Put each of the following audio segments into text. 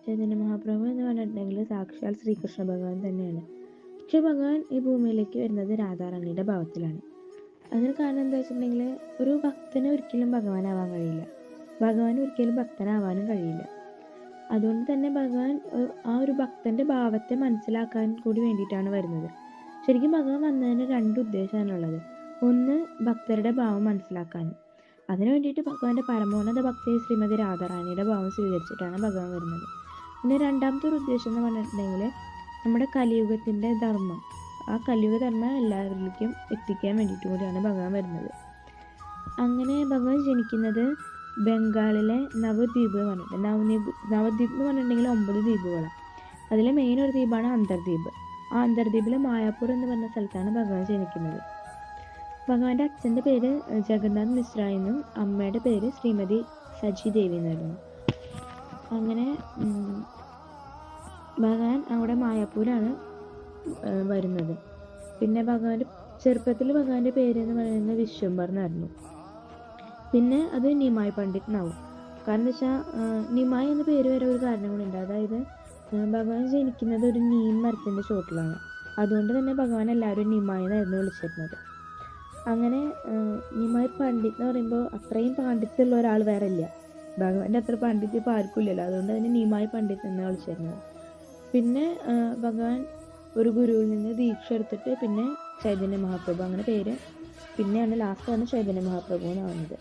ചൈതന്യ മഹാപ്രഭു എന്ന് പറഞ്ഞിട്ടുണ്ടെങ്കിൽ സാക്ഷാൽ ശ്രീകൃഷ്ണ ഭഗവാൻ തന്നെയാണ്. പക്ഷെ ഭഗവാൻ ഈ ഭൂമിയിലേക്ക് വരുന്നത് രാധാറാണിയുടെ ഭാവത്തിലാണ്. അതിന് കാരണം എന്താ വെച്ചിട്ടുണ്ടെങ്കിൽ ഒരു ഭക്തന് ഒരിക്കലും ഭഗവാനാവാൻ കഴിയില്ല, ഭഗവാൻ ഒരിക്കലും ഭക്തനാവാനും കഴിയില്ല. അതുകൊണ്ട് തന്നെ ഭഗവാൻ ആ ഒരു ഭക്തന്റെ ഭാവത്തെ മനസ്സിലാക്കാൻ കൂടി വേണ്ടിയിട്ടാണ് വരുന്നത്. ശരിക്കും ഭഗവാൻ വന്നതിന് രണ്ട് ഉദ്ദേശമാണുള്ളത്. ഒന്ന്, ഭക്തരുടെ ഭാവം മനസ്സിലാക്കാനും. അതിനു വേണ്ടിയിട്ട് ഭഗവാന്റെ പരമോന്നത ഭക്തി ശ്രീമതി രാധാറാണിയുടെ ഭാവം സ്വീകരിച്ചിട്ടാണ് ഭഗവാൻ വരുന്നത്. പിന്നെ രണ്ടാമത്തെ ഒരു ഉദ്ദേശം എന്ന് പറഞ്ഞിട്ടുണ്ടെങ്കിൽ നമ്മുടെ കലിയുഗത്തിന്റെ ധർമ്മം, ആ കലിയുഗ ധർമ്മം എല്ലാവരിലേക്കും എത്തിക്കാൻ വേണ്ടിയിട്ട് കൂടിയാണ് ഭഗവാൻ വരുന്നത്. അങ്ങനെ ഭഗവാൻ ജനിക്കുന്നത് ബംഗാളിലെ നവദ്വീപ് എന്ന് പറഞ്ഞിട്ട്, നവദ്വീപ് എന്ന് പറഞ്ഞിട്ടുണ്ടെങ്കിൽ 9 ദ്വീപുകളാണ്. അതിലെ മെയിൻ ഒരു ദ്വീപാണ് അന്തർദ്വീപ്. ആ അന്തർദ്വീപിലെ മായാപൂർ എന്ന് പറഞ്ഞ സ്ഥലത്താണ് ഭഗവാൻ ജനിക്കുന്നത്. ഭഗവാന്റെ അച്ഛൻ്റെ പേര് ജഗന്നാഥ് മിശ്ര എന്നും അമ്മയുടെ പേര് ശ്രീമതി സജി ദേവി എന്നായിരുന്നു. അങ്ങനെ ഭഗവാൻ അവിടെ മായാപൂരാണ് വരുന്നത്. പിന്നെ ഭഗവാന്റെ ചെറുപ്പത്തിൽ ഭഗവാന്റെ പേര് എന്ന് പറയുന്നത് വിശ്വംഭർ എന്നായിരുന്നു. പിന്നെ അത് നിമായി പണ്ഡിറ്റ് എന്നാവും. കാരണം എന്താ വെച്ചാൽ നിമായി എന്ന പേര് വരെ ഒരു കാരണം കൂടിയുണ്ട്. അതായത് ഭഗവാൻ ജനിക്കുന്നത് ഒരു നീം മരത്തിൻ്റെ ചോട്ടിലാണ്. അതുകൊണ്ട് തന്നെ ഭഗവാൻ എല്ലാവരും നിമായി എന്നായിരുന്നു വിളിച്ചിരുന്നത്. അങ്ങനെ നിമായി പണ്ഡിറ്റ് എന്ന് പറയുമ്പോൾ അത്രയും പാണ്ഡിത്യമുള്ള ഒരാൾ വേറെ ഇല്ല. ഭഗവാന്റെ അത്ര പാണ്ഡിത്യം ഇപ്പോൾ ആർക്കും ഇല്ലല്ലോ. അതുകൊണ്ട് തന്നെ നിമായി പണ്ഡിറ്റ് എന്നാണ് വിളിച്ചിരുന്നത്. പിന്നെ ഭഗവാൻ ഒരു ഗുരുവിൽ നിന്ന് ദീക്ഷ എടുത്തിട്ട് പിന്നെ ചൈതന്യ മഹാപ്രഭു അങ്ങനെ പേര്, പിന്നെയാണ് ലാസ്റ്റാണ് ചൈതന്യ മഹാപ്രഭു എന്നാവുന്നത്.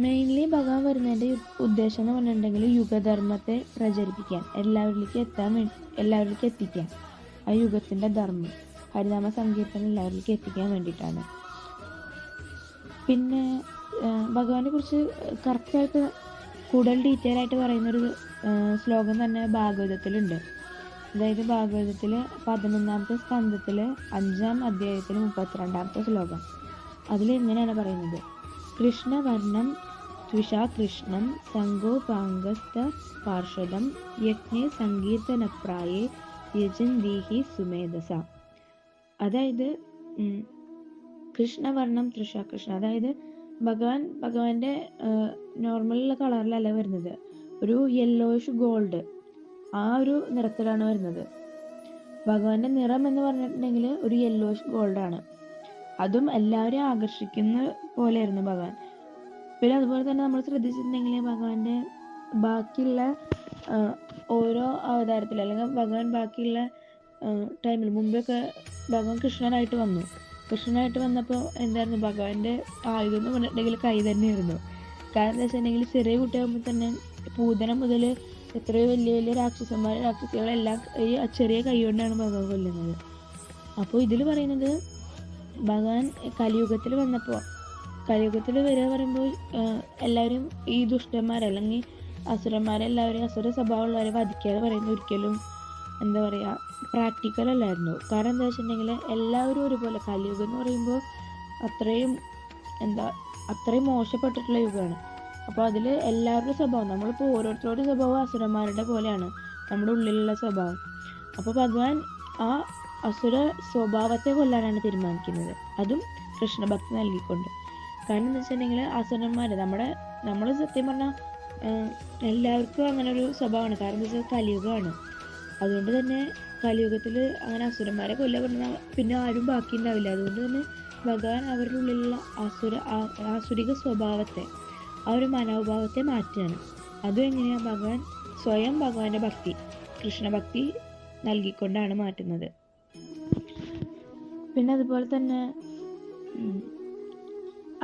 മെയിൻലി ഭഗവാൻ വരുന്നതിൻ്റെ ഉദ്ദേശം എന്ന് പറഞ്ഞിട്ടുണ്ടെങ്കിൽ യുഗധർമ്മത്തെ പ്രചരിപ്പിക്കാൻ, എല്ലാവരിലേക്കും എത്തിക്കാൻ, ആ യുഗത്തിൻ്റെ ധർമ്മം ഹരിനാമ സങ്കീർത്തനം എല്ലാവരിലേക്കും എത്തിക്കാൻ വേണ്ടിയിട്ടാണ്. പിന്നെ ഭഗവാനെ കുറിച്ച് കറക്റ്റായിട്ട് കൂടുതൽ ഡീറ്റെയിൽ ആയിട്ട് പറയുന്നൊരു ശ്ലോകം തന്നെ ഭാഗവതത്തിലുണ്ട്. അതായത് ഭാഗവതത്തിൽ 11ാമത്തെ സ്കന്ധത്തിൽ 5ാം അധ്യായത്തിൽ 32ാമത്തെ ശ്ലോകം. അതിലെങ്ങനെയാണ് പറയുന്നത്: കൃഷ്ണവർണം ത്വിഷാ കൃഷ്ണം സംഗോപാംഗസ്ഥ പാർഷദം യജ്ഞേ സങ്കീർത്തനപ്രായേ യജന്തീഹി സുമേധസ. അതായത് കൃഷ്ണവർണം ത്രിഷാ കൃഷ്ണ, അതായത് ഭഗവാന്റെ നോർമലുള്ള കളറിലല്ല വരുന്നത്, ഒരു യെല്ലോയിഷ് ഗോൾഡ് ആ ഒരു നിറത്തിലാണ് വരുന്നത്. ഭഗവാന്റെ നിറം എന്ന് പറഞ്ഞിട്ടുണ്ടെങ്കിൽ ഒരു യെല്ലോയിഷ് ഗോൾഡാണ്. അതും എല്ലാവരെയും ആകർഷിക്കുന്ന പോലെയായിരുന്നു ഭഗവാൻ. പിന്നെ അതുപോലെ തന്നെ നമ്മൾ ശ്രദ്ധിച്ചിട്ടുണ്ടെങ്കിൽ ഭഗവാന്റെ ബാക്കിയുള്ള ഓരോ അവതാരത്തിൽ, അല്ലെങ്കിൽ ഭഗവാൻ ബാക്കിയുള്ള ടൈമിൽ മുമ്പൊക്കെ ഭഗവാൻ കൃഷ്ണനായിട്ട് വന്നപ്പോൾ എന്തായിരുന്നു ഭഗവാന്റെ ആയുധം എന്ന് പറഞ്ഞിട്ടുണ്ടെങ്കിൽ കൈ തന്നെയായിരുന്നു. കാരണം എന്താ വെച്ചിട്ടുണ്ടെങ്കിൽ ചെറിയ കുട്ടിയാകുമ്പോൾ തന്നെ പൂതന മുതൽ എത്രയോ വലിയ വലിയ രാക്ഷസികളെല്ലാം ഈ ചെറിയ കൈ കൊണ്ടാണ് ഭഗവാൻ കൊല്ലുന്നത്. അപ്പോൾ ഇതിൽ പറയുന്നത് ഭഗവാൻ കലിയുഗത്തിൽ വരിക പറയുമ്പോൾ എല്ലാവരും ഈ ദുഷ്ടന്മാരെ അല്ലെങ്കിൽ അസുരന്മാരെല്ലാവരും അസുര സ്വഭാവമുള്ളവരെ വധിക്കാതെ പറയുന്നത് ഒരിക്കലും എന്താ പറയുക പ്രാക്ടിക്കൽ അല്ലായിരുന്നു. കാരണം എന്താ വെച്ചിട്ടുണ്ടെങ്കിൽ എല്ലാവരും ഒരുപോലെ, കലിയുഗം എന്ന് പറയുമ്പോൾ അത്രയും മോശപ്പെട്ടിട്ടുള്ള യുഗമാണ്. അപ്പോൾ അതിൽ എല്ലാവരുടെ സ്വഭാവം, നമ്മളിപ്പോൾ ഓരോരുത്തരുടെ സ്വഭാവം അസുരന്മാരുടെ പോലെയാണ് നമ്മുടെ ഉള്ളിലുള്ള സ്വഭാവം. അപ്പോൾ ഭഗവാൻ ആ അസുര സ്വഭാവത്തെ കൊല്ലാനാണ് തീരുമാനിക്കുന്നത്, അതും കൃഷ്ണഭക്തി നൽകിക്കൊണ്ട്. കാരണം എന്താ വെച്ചിട്ടുണ്ടെങ്കിൽ അസുരന്മാർ നമ്മൾ സത്യം പറഞ്ഞാൽ എല്ലാവർക്കും അങ്ങനെ ഒരു സ്വഭാവമാണ്. കാരണം എന്താ വെച്ചാൽ കലിയുഗമാണ്. അതുകൊണ്ട് തന്നെ കലിയുഗത്തിൽ അങ്ങനെ അസുരന്മാരെ കൊല്ലപ്പെടുന്ന പിന്നെ ആരും ബാക്കി ഉണ്ടാവില്ല. അതുകൊണ്ട് തന്നെ ഭഗവാൻ അവരുടെ ഉള്ളിലുള്ള ആസുരിക സ്വഭാവത്തെ, ആ ഒരു മനോഭാവത്തെ മാറ്റുകയാണ്. അതും എങ്ങനെയാണ്? ഭഗവാന്റെ ഭക്തി, കൃഷ്ണഭക്തി നൽകിക്കൊണ്ടാണ് മാറ്റുന്നത്. പിന്നെ അതുപോലെ തന്നെ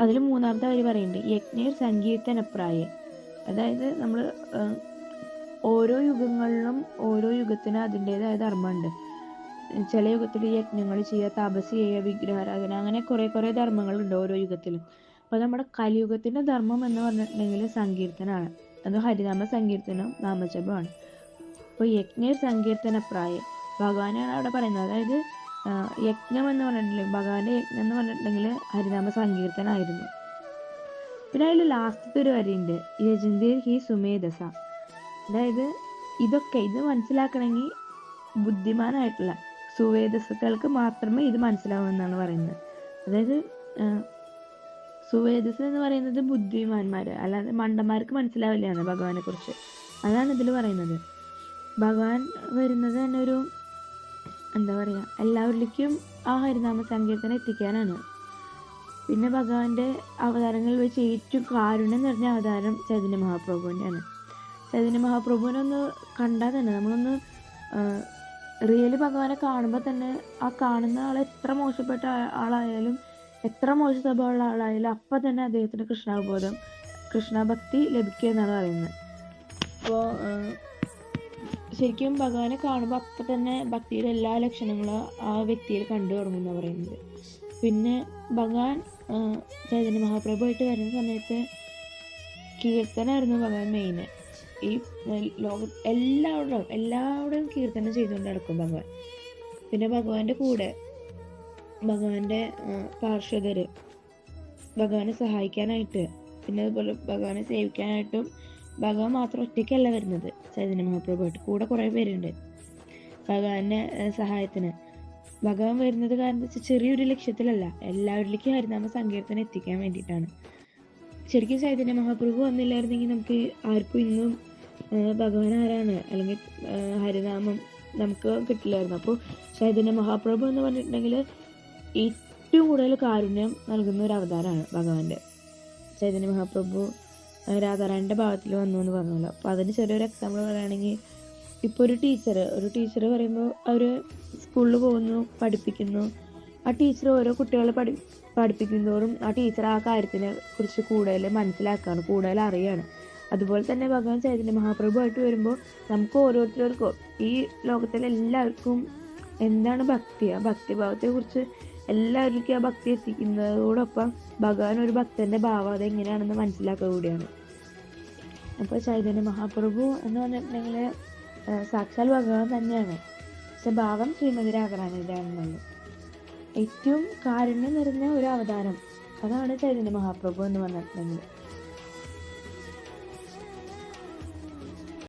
അതിൽ 3ാമത്തെ വരി പറയുന്നുണ്ട്, യജ്ഞേർ സങ്കീർത്തനപ്രായ. അതായത് നമ്മൾ ഓരോ യുഗങ്ങളിലും ഓരോ യുഗത്തിനും അതിൻ്റെതായ ധർമ്മമുണ്ട്. ചില യുഗത്തിൽ യജ്ഞങ്ങൾ ചെയ്യുക, തപസ് ചെയ്യുക, വിഗ്രഹാരാധന, അങ്ങനെ കുറേ ധർമ്മങ്ങളുണ്ട് ഓരോ യുഗത്തിലും. അപ്പോൾ നമ്മുടെ കലിയുഗത്തിൻ്റെ ധർമ്മം എന്ന് പറഞ്ഞിട്ടുണ്ടെങ്കിൽ സങ്കീർത്തനമാണ്. അത് ഹരിനാമ സങ്കീർത്തനം, നാമജപമാണ്. അപ്പോൾ യജ്ഞേർ സങ്കീർത്തനപ്രായ ഭഗവാനാണ് അവിടെ പറയുന്നത്. അതായത് യജ്ഞം എന്ന് പറഞ്ഞിട്ടുണ്ടെങ്കിൽ, ഭഗവാന്റെ യജ്ഞം എന്ന് പറഞ്ഞിട്ടുണ്ടെങ്കിൽ ഹരിനാമ സങ്കീർത്തനായിരുന്നു. പിന്നെ അതിൽ ലാസ്റ്റത്തെ ഒരു വരിയുണ്ട്, യജന്തീർ ഹി സുമേധസ. അതായത് ഇത് മനസ്സിലാക്കണമെങ്കിൽ ബുദ്ധിമാനായിട്ടുള്ള സുവേദസുകൾക്ക് മാത്രമേ ഇത് മനസ്സിലാവൂ പറയുന്നത്. അതായത് സുവേദസ് എന്ന് പറയുന്നത് ബുദ്ധിമാന്മാർ, അല്ലാതെ മണ്ടന്മാർക്ക് മനസ്സിലാവില്ല ഭഗവാനെ കുറിച്ച്. അതാണ് ഇതിൽ പറയുന്നത്. ഭഗവാൻ വരുന്നത് തന്നെ ഒരു എന്താ പറയുക, എല്ലാവരിലേക്കും ആ ഹരിനാമ സങ്കീർത്തനം എത്തിക്കാനാണ്. പിന്നെ ഭഗവാന്റെ അവതാരങ്ങളിൽ വെച്ച് ഏറ്റവും കാരുണ്യം നിറഞ്ഞ അവതാരം ചൈതന്യ മഹാപ്രഭുവിൻ്റെയാണ്. ചൈതന്യ മഹാപ്രഭുവിനെ ഒന്ന് കണ്ടാൽ തന്നെ നമ്മളൊന്ന് റിയലി ഭഗവാനെ കാണുമ്പോൾ തന്നെ ആ കാണുന്ന ആൾ എത്ര മോശപ്പെട്ട ആളായാലും എത്ര മോശ സ്വഭാവമുള്ള ആളായാലും അപ്പം തന്നെ അദ്ദേഹത്തിന് കൃഷ്ണാവബോധം, കൃഷ്ണഭക്തി ലഭിക്കുക എന്നാണ് പറയുന്നത്. അപ്പോൾ ശരിക്കും ഭഗവാനെ കാണുമ്പോൾ അപ്പം തന്നെ ഭക്തിയുടെ എല്ലാ ലക്ഷണങ്ങളും ആ വ്യക്തിയിൽ കണ്ടു തുടങ്ങുമെന്നാണ് പറയുന്നത്. പിന്നെ ഭഗവാൻ ചൈതന്യ മഹാപ്രഭുവായിട്ട് വരുന്ന സമയത്ത് കീർത്തനമായിരുന്നു ഭഗവാൻ മെയിന്. ഈ എല്ലാവരുടെയും കീർത്തനം ചെയ്തുകൊണ്ട് നടക്കും ഭഗവാൻ. പിന്നെ ഭഗവാന്റെ കൂടെ ഭഗവാന്റെ പാർഷദര് ഭഗവാനെ സഹായിക്കാനായിട്ട്, പിന്നെ അതുപോലെ ഭഗവാനെ സേവിക്കാനായിട്ടും ഭഗവാൻ മാത്രം ഒറ്റയ്ക്കല്ല വരുന്നത്, ചൈതന്യ മഹാപ്രഭുവായിട്ട് കൂടെ കുറേ പേരുണ്ട് ഭഗവാന്റെ സഹായത്തിന്. ഭഗവാൻ വരുന്നത് കാരണം എന്താ വെച്ചാൽ ചെറിയൊരു ലക്ഷ്യത്തിലല്ല, എല്ലാവരിലേക്കും ഹരിനാമ സങ്കീർത്തനം എത്തിക്കാൻ വേണ്ടിയിട്ടാണ്. ശരിക്കും ചൈതന്യ മഹാപ്രഭു വന്നില്ലായിരുന്നെങ്കിൽ നമുക്ക് ആർക്കും ഇന്നും ഭഗവാൻ ആരാണ് അല്ലെങ്കിൽ ഹരിനാമം നമുക്ക് കിട്ടില്ലായിരുന്നു. അപ്പോൾ ചൈതന്യ മഹാപ്രഭു എന്ന് പറഞ്ഞിട്ടുണ്ടെങ്കിൽ ഏറ്റവും കൂടുതൽ കാരുണ്യം നൽകുന്ന ഒരു അവതാരമാണ് ഭഗവാന്റെ. ചൈതന്യ മഹാപ്രഭു രാധാറാണിൻ്റെ ഭാഗത്തിൽ വന്നു എന്ന് പറഞ്ഞല്ലോ. അപ്പോൾ അതിന് ചെറിയൊരു എക്സാമ്പിൾ പറയുകയാണെങ്കിൽ, ഇപ്പോൾ ഒരു ടീച്ചർ പറയുമ്പോൾ അവർ സ്കൂളിൽ പോകുന്നു, പഠിപ്പിക്കുന്നു. ആ ടീച്ചർ ഓരോ കുട്ടികളെ പഠിപ്പിക്കുന്നതോറും ആ ടീച്ചർ ആ കാര്യത്തിനെ കുറിച്ച് കൂടുതൽ മനസ്സിലാക്കുകയാണ്, കൂടുതൽ അറിയാണ്. അതുപോലെ തന്നെ ഭഗവാൻ ചൈതന്യ മഹാപ്രഭുവായിട്ട് വരുമ്പോൾ നമുക്ക് ഓരോരുത്തർക്കും ഈ ലോകത്തിലെ എല്ലാവർക്കും എന്താണ് ഭക്തി, ആ ഭക്തിഭാവത്തെക്കുറിച്ച് എല്ലാവർക്കും ആ ഭക്തി എത്തിക്കുന്നതോടൊപ്പം ഭഗവാൻ ഒരു ഭക്തൻ്റെ ഭാവം അതെങ്ങനെയാണെന്ന് മനസ്സിലാക്കുക കൂടിയാണ്. അപ്പോൾ ചൈതന്യ മഹാപ്രഭു എന്ന് പറഞ്ഞിട്ടുണ്ടെങ്കിൽ സാക്ഷാൽ ഭഗവാൻ തന്നെയാണ്. പക്ഷെ ഭാവം ശ്രീമതി രാധാറാണിയുടേതാണെന്നുള്ളൂ. ഏറ്റവും കാരുണ്യം നിറഞ്ഞ ഒരു അവതാരം അതാണ് ചൈതന്യ മഹാപ്രഭു എന്ന് പറഞ്ഞിട്ടുണ്ടെങ്കിൽ.